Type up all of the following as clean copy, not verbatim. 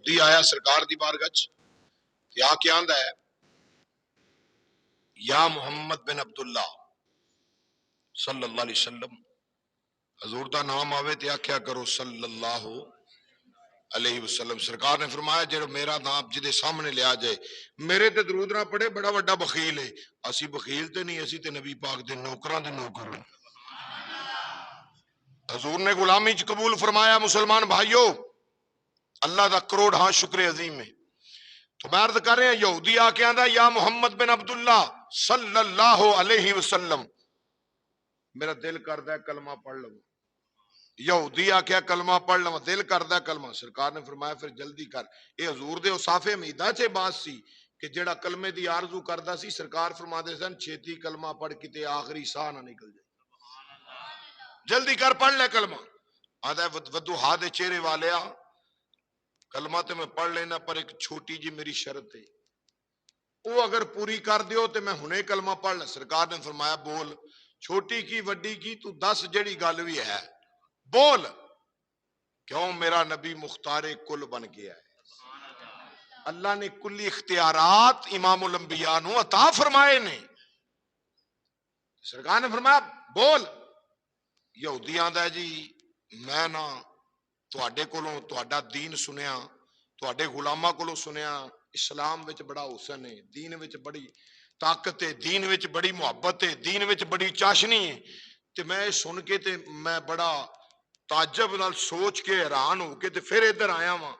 دی آیا سرکار دی بارگاہ یا کیا آندا ہے یا محمد بن عبداللہ صلی اللہ علیہ وسلم حضور دا نام آوے تے آکھیا کرو صلی اللہ علیہ وسلم۔ سرکار نے فرمایا جڑا میرا نام جدے سامنے لیا جائے میرے تے درود نہ پڑھے بڑا وڈا بخیل ہے۔ اسی بخیل تے نہیں، اسی تے نبی پاک دے نوکراں دے نوکر۔ حضور نے غلامی چ قبول فرمایا۔ مسلمان بھائیو اللہ دا کروڑ ہاں شکر عظیم ہے۔ تو میں عرض کر رہے ہیں یہودی آ کے آندا یا محمد بن عبداللہ صلی اللہ علیہ وسلم، میرا دل کردا ہے کلمہ پڑھ لوں۔ یہودی آ کے کلمہ پڑھ لوں، دل کردا ہے کلمہ۔ سرکار نے فرمایا پھر جلدی کر۔ اے حضور دے اوصاف حمیدہ چ بات سی کہ جڑا کلمے دی آرزو کردا سی سرکار فرماندے سن چھیتی کلمہ پڑھ کے تے آخری ساہ نہ نکل جائے، جلدی کر پڑھ لے کلمہ۔ آندا ودوحا دے چہرے والیا کلمہ تے میں پڑھ لینا پر ایک چھوٹی جی میری شرط ہے، وہ اگر پوری کر دیو تے میں ہنے کلمہ پڑھ لے۔ سرکار نے فرمایا بول، چھوٹی کی وڈی کی تو دس جڑی گل بھی ہے بول۔ کیوں؟ میرا نبی مختار کل بن گیا ہے۔ اللہ نے کلی اختیارات امام الانبیاء نو عطا فرمائے نے۔ سرکار نے فرمایا بول۔ یہودی آندا ہے جی میں نہ تواڈے کولوں تواڈا دین سنیا، تواڈے غلاماں کولوں سنیا اسلام وچ بڑا حسن ہے، دین وچ بڑی طاقت ہے، دین وچ بڑی محبت ہے، دین وچ بڑی چاشنی ہے۔ تے میں سن کے تے میں بڑا تعجب نال سوچ کے حیران ہو کے تے پھر ادھر آیا واں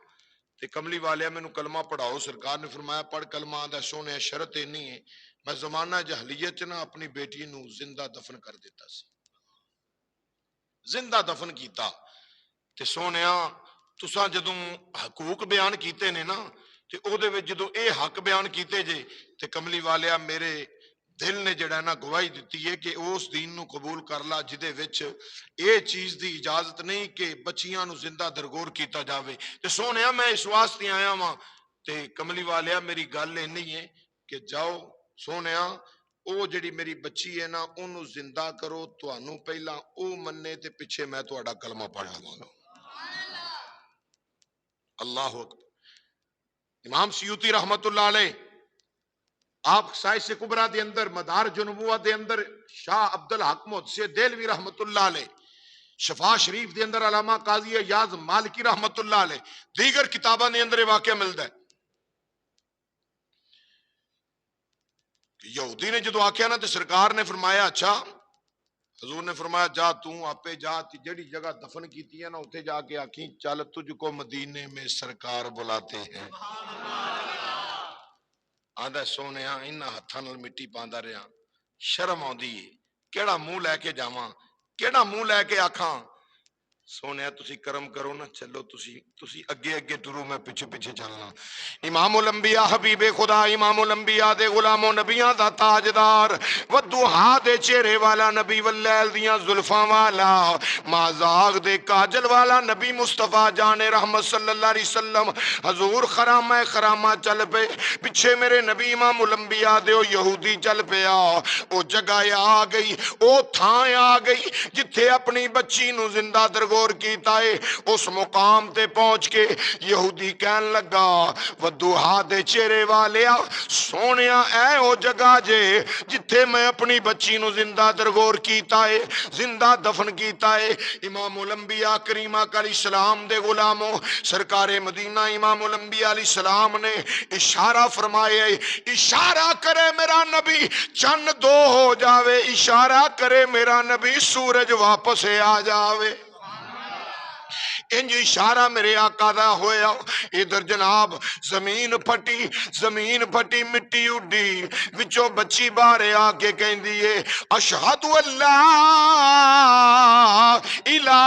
تے کملی والیا مینوں کلمہ پڑھاؤ۔ سرکار نے فرمایا پڑھ کلمہ۔ آندا سونے شرط اینی ہے میں زمانہ جہلیت چ نہ اپنی بیٹی نو زندہ دفن کر دیتا سی، زندہ دفن کیتا۔ تے سونیا تساں جدوں حقوق بیان کیتے نے نا تے او دے وچ جدوں اے حق بیان کیتے جے تے کملی والیا میرے دل نے جڑا نا گواہی دیتی ہے کہ اس دین نو قبول کر لا جدے وچ اے چیز دی اجازت نہیں کہ بچیاں نو زندہ درگور کیتا جاوے۔ تے سونیا میں اس واسطے آیا واں تے کملی والیا میری گل اینی ہے کہ جاؤ سونیا او جڑی میری بچی ہے نا اونوں زندہ کرو، تانوں پہلا او مننے تے پیچھے میں تہاڈا کلمہ پڑھ لواں گا۔ اللہ اکبر۔ امام سیوطی رحمت اللہ علیہ آپ سائس کبرا دے اندر مدارج النبوہ دے اندر شاہ عبدالحق محدث دہلوی رحمت اللہ علیہ شفا شریف دے اندر علامہ قاضی ایاز مالکی رحمت اللہ علیہ دیگر کتاباں دے اندر واقعہ ملدا ہے۔ یہودی نے جدو آکھیا نا تے سرکار نے فرمایا اچھا، حضور نے فرمایا جا تو آپے جا جڑی جگہ دفن کیتی ہے نا اتھے جا کے آکھیں چل تجھ کو مدینے میں سرکار بلاتے ہیں۔ آندا سونیا انہاں ہتھاں نال مٹی پاندا رہیا، شرم آندی ہے، کیڑا منہ لے کے جاواں، کیڑا منہ لے کے آکھاں۔ سونیا تسی کرم کرو نا، چلو تسی اگے اگے ٹرو میں پیچھے پیچھے چلنا۔ امام الانبیاء حبیب خدا، امام الانبیاء دے غلاموں نبیاں دا تاجدار، ودوحا دے چہرے والا نبی، واللیل دیاں زلفاں والا، مازاغ دے کاجل والا نبی مصطفیٰ جان رحمت صلی اللہ علیہ وسلم حضور خرامہ خرامہ چل پے، پیچھے میرے نبی امام الانبیاء دے او یہودی چل پیا۔ او جگہ آ گئی، او تھاں آ گئی جتھے اپنی بچی نو زندہ درگور کیتا ہے۔ اس مقام تے پہنچ کے یہودی کہن لگا ودوحا دے چہرے والیا سونیا اے او جگہ جے جتھے میں اپنی بچی نو زندہ درگور کیتا ہے، زندہ دفن کیتا ہے۔ امام الانبیاء کریم علیہ السلام دے غلاموں سرکار مدینہ امام الانبیاء علیہ السلام نے اشارہ فرمایا، اشارہ کرے میرا نبی چند دو ہو جاوے، اشارہ کرے میرا نبی سورج واپس آ جاوے۔ انج اشارہ میرے آقا دا ہویا، ادھر جناب زمین پھٹی مٹی اڈی، وچوں بچی بارے آ کے کہن دیئے اشہد اللہ الہ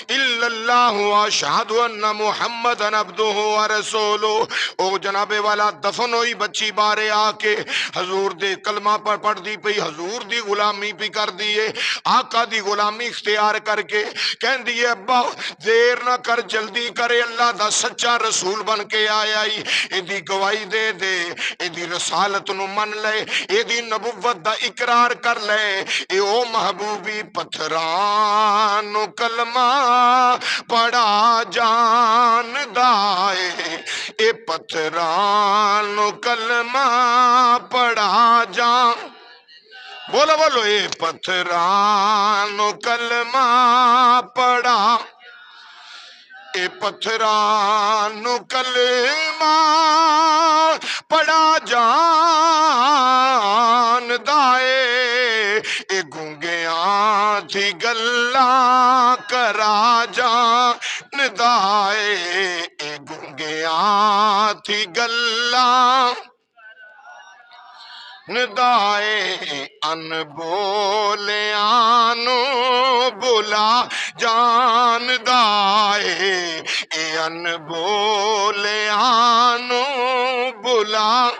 الا اللہ اشہد ان محمد عبدہ ورسولہ۔ او جناب والا دفن ہوئی بچی بارے آ کے حضور دے کلمہ پر پڑھ دی پئی، حضور دی غلامی پی کر دیئے، آقا دی غلامی اختیار کر کے کہن دیئے ابا دیر نہ کر جلدی کرے، اللہ دا سچا رسول بن کے آیا ہی، ایدی گواہی دے دے، ایدی رسالت نو من لے، ایدی نبوت دا اقرار کر لے، اے او محبوبی پتھران کلمہ پڑا جان دائے اے پتھراں نو کلمہ پڑھا جاں بولو بولو اے پتھراں نو کلمہ پڑھا اے پتھراں نو کلمہ پڑھا جان دائے اے گونگیاں تھی گلاں کرا جان دائے اے گونگیاں تھی گلاں ندائے ان بولیاں نو بلا جان دائے اے ان بولیاں نو بلا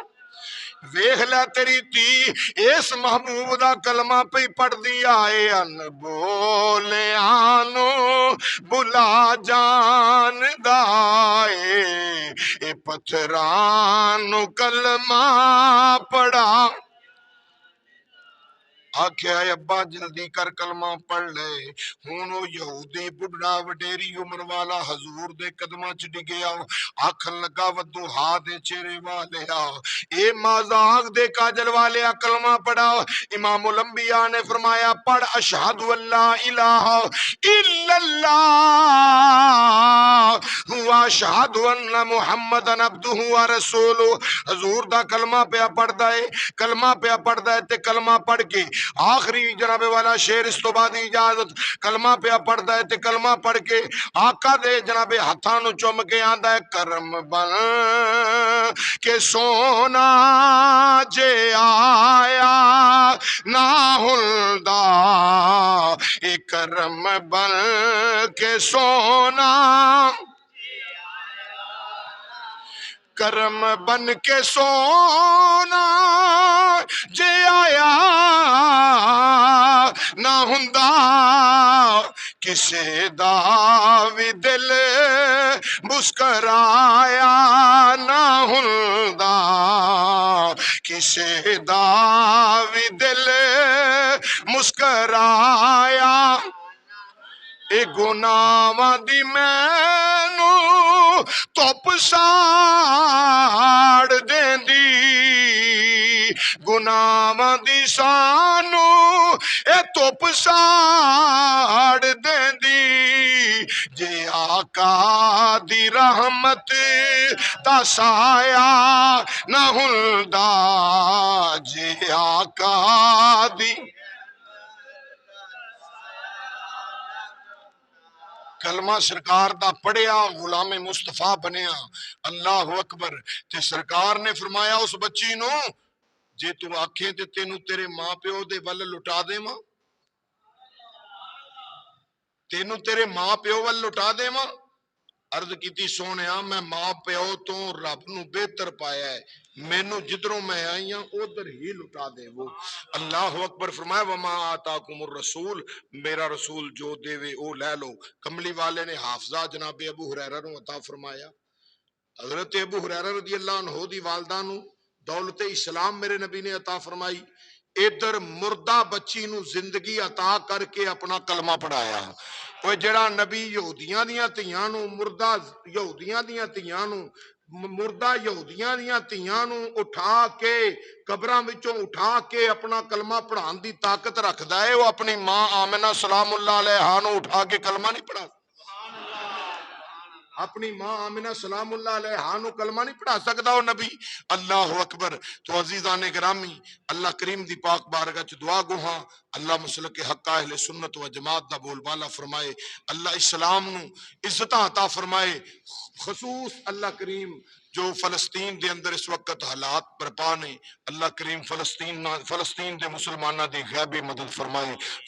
ویخ لے تیری تھی اس محبوب دا کلمہ پہ پڑھ دیا اے ان بولیاں نو بلا جان دائے اے پتھراں نو کلمہ پڑھا آکھیا اے ابا جلدی کر کلمہ پڑھ لے ہون او یہودی بڑھڑا وڈیری عمر والا حضور دے قدمہ چ ڈگیا آکھن لگا ودو ہاں دے چہرے والیا اے مازاق دے کاجل والیا کلمہ پڑھا امام الانبیاء نے فرمایا پڑھ اشہد اللہ الہ الا اللہ واشہد ان محمد عبدہ ورسولہ حضور دا کلمہ پہ پڑھ دائے کلمہ پہ پڑھ دائے تے کلمہ پڑھ کے آخری جناب والا شیر اس تو بعد اجازت کلمہ پہ پڑھدا ہے تے کلمہ پڑھ کے آقا دے جناب ہتھاں نو چوم کے آندا ہے کرم بن کے سونا جے آیا نہ ہلدا اے کرم بن کے سونا کرم بن کے سونا جے آیا نہ ہندا کسے دا وی دل مسکرایا نہ ہندا کسے دا وی دل مسکرایا اے گناواں دی مینوں توپ ساڑ دیندی گناواں دی سانوں اے توپ ساڑ دیندی جے آقا دی رحمت دا سایہ نہ ہلدا جے آقا دی کلمہ سرکار دا پڑھیا غلام مصطفیٰ بنیا اللہ اکبر تے سرکار نے فرمایا اس بچی نو جے تو آکھے تے تینوں تیرے ماں پیو دے ول لٹا دے ماں تینوں تیرے ماں پیو ول لٹا دے ماں عرض کیتی سونیا میں ماں پیو تو رب نو بہتر پایا ہے مینوں جدروں میں آئی ہوں ادھر ہی لٹا دے وہ اللہ اکبر فرمایا وما آتاکم الرسول میرا رسول جو دے وے او لے لو کملی والے نے حافظہ جناب ابو ہریرہ نو عطا فرمایا حضرت ابو ہریرہ رضی اللہ عنہ دی والدہ نو دولت اسلام میرے نبی نے عطا فرمائی ادھر مردہ بچی نو زندگی عطا کر کے اپنا کلمہ پڑھایا وہ جڑا نبی یہودیاں دیاں تیاں نو مردہ یہودیاں دیاں تیاں نو مردہ یہودیاں دیاں تیاں نو اٹھا کے قبراں وچوں اٹھا کے اپنا کلمہ پڑھان دی طاقت رکھدا ہے وہ اپنی ماں آمنہ سلام اللہ علیہا نو اٹھا کے کلمہ نہیں پڑھا اپنی ماں آمنہ سلام اللہ علیہا نو کلمہ نہیں پڑھا سکدا وہ نبی اللہ اکبر تو عزیزان گرامی اللہ کریم دی پاک بارگاہ چ دعا گوہاں اللہ مسلک حق اہل سنت و جماعت دا بول بالا فرمائے اللہ اسلام نو عزت عطا فرمائے خصوص اللہ کریم جو فلسطین دے اندر اس وقت حالات برپا نے اللہ کریم فلسطین دے مسلمانہ دی غیبی مدد فرمائے